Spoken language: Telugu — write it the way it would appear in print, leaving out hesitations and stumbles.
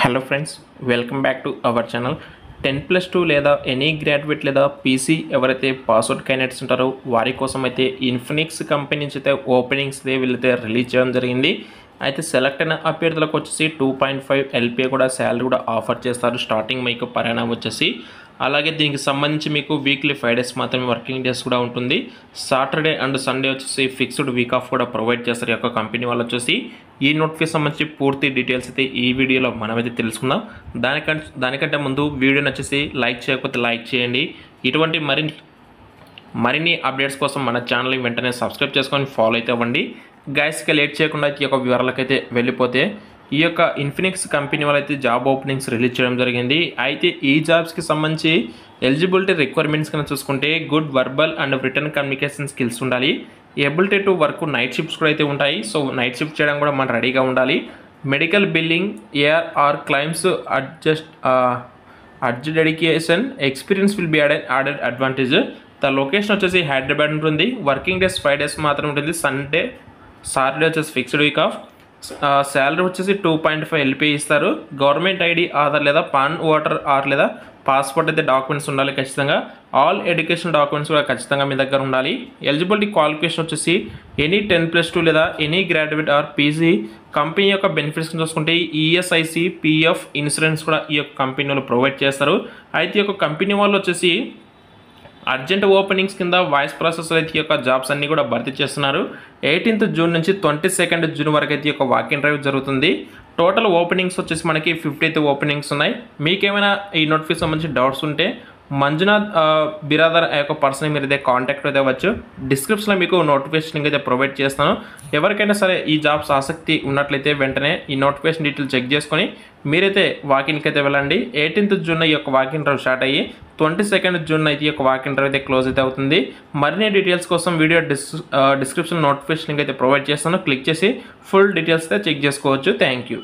Hello friends, welcome back to our channel. 10+2 లేదా ఎనీ గ్రాడ్యుయేట్ లేదా పీసీ ఎవరైతే పాస్అవుట్ క్యాండిడేట్స్ ఉంటారో వారి కోసం అయితే ఇన్ఫినిక్స్ కంపెనీ నుంచి అయితే ఓపెనింగ్స్ వీళ్ళైతే రిలీజ్ చేయడం జరిగింది. అయితే సెలెక్ట్ అయిన అభ్యర్థులకు వచ్చేసి 2.5 LPA కూడా శాలరీ కూడా ఆఫర్ చేస్తారు. స్టార్టింగ్ మీకు పరిణామం వచ్చేసి అలాగే దీనికి సంబంధించి మీకు వీక్లీ 5 డేస్ మాత్రమే వర్కింగ్ డేస్ కూడా ఉంటుంది. సాటర్డే అండ్ సండే వచ్చేసి ఫిక్స్డ్ వీక్ ఆఫ్ కూడా ప్రొవైడ్ చేస్తారు ఈ యొక్క కంపెనీ వాళ్ళు వచ్చేసి. ఈ నోటిఫికేషన్ సంబంధించి పూర్తి డీటెయిల్స్ అయితే ఈ వీడియోలో మనమైతే తెలుసుకుందాం. దానికంటే ముందు వీడియోని వచ్చేసి లైక్ చేయకపోతే లైక్ చేయండి. ఇటువంటి మరిన్ని అప్డేట్స్ కోసం మన ఛానల్ని వెంటనే సబ్స్క్రైబ్ చేసుకొని ఫాలో అయితే అవ్వండి. గైస్గా లేట్ చేయకుండా ఈ యొక్క వివరాలకైతే వెళ్ళిపోతే, ఈ యొక్క ఇన్ఫినిక్స్ కంపెనీ వాళ్ళైతే జాబ్ ఓపెనింగ్స్ రిలీజ్ చేయడం జరిగింది. అయితే ఈ జాబ్స్కి సంబంధించి ఎలిజిబిలిటీ రిక్వైర్మెంట్స్ కన్నా చూసుకుంటే good verbal and written communication skills ఉండాలి. Ability to work night shifts కూడా అయితే ఉంటాయి. సో నైట్ షిఫ్ట్ చేయడం కూడా మనం రెడీగా ఉండాలి. Medical billing, ARR claims, adjudication experience will be added advantage. The location వచ్చేసి హైదరాబాద్ ఉంటుంది. వర్కింగ్ డేస్ 5 డేస్ మాత్రం ఉంటుంది. సండే సాటర్డే వచ్చేసి ఫిక్స్డ్ వీక్ ఆఫ్. శాలరీ వచ్చేసి 2.5 LPA ఇస్తారు. గవర్నమెంట్ ఐడి, ఆధార్ లేదా పాన్ ఓటర్ ఆర్ లేదా పాస్పోర్ట్ అయితే డాక్యుమెంట్స్ ఉండాలి ఖచ్చితంగా. ఆల్ ఎడ్యుకేషన్ డాక్యుమెంట్స్ కూడా ఖచ్చితంగా మీ దగ్గర ఉండాలి. ఎలిజిబిలిటీ క్వాలిఫికేషన్ వచ్చేసి ఎనీ 10+2 లేదా any graduate or PG. Company యొక్క బెనిఫిట్స్ చూసుకుంటే ESIC, PF ఇన్సూరెన్స్ కూడా ఈ యొక్క కంపెనీ వాళ్ళు ప్రొవైడ్ చేస్తారు. అయితే ఈ యొక్క కంపెనీ వాళ్ళు వచ్చేసి అర్జెంట్ ఓపెనింగ్స్ కింద వాయిస్ ప్రాసెస్ అయితే ఈ యొక్క జాబ్స్ అన్నీ కూడా భర్తీ చేస్తున్నారు. 18th జూన్ నుంచి 22nd జూన్ వరకు అయితే ఈ యొక్క వాకింగ్ డ్రైవ్ జరుగుతుంది. టోటల్ ఓపెనింగ్స్ వచ్చేసి మనకి 50 ఓపెనింగ్స్ ఉన్నాయి. మీకేమైనా ఈ నోటిఫికేషన్ సంబంధించి డౌట్స్ ఉంటే మంజునాథ్ బిరాదర్ ఆ యొక్క పర్సన్ మీరు అయితే కాంటాక్ట్ అయితే అవ్వచ్చు. డిస్క్రిప్షన్లో మీకు నోటిఫికేషన్ లింక్ అయితే ప్రొవైడ్ చేస్తాను. ఎవరికైనా సరే ఈ జాబ్స్ ఆసక్తి ఉన్నట్లయితే వెంటనే ఈ నోటిఫికేషన్ డీటెయిల్ చెక్ చేసుకొని మీరైతే వాకింగ్కి అయితే వెళ్ళండి. 18th జూన్ ఈ యొక్క వాకింగ్ డ్రైవ్ స్టార్ట్ అయ్యి 22nd జూన్ అయితే ఈ యొక్క వాకింగ్ డ్రైవ్ అయితే క్లోజ్ అయితే అవుతుంది. మరిన్ని డీటెయిల్స్ కోసం వీడియో డిస్క్రిప్షన్ నోటిఫికేషన్ లింక్ అయితే ప్రొవైడ్ చేస్తాను. క్లిక్ చేసి ఫుల్ డీటెయిల్స్ అయితే చెక్ చేసుకోవచ్చు. Thank you.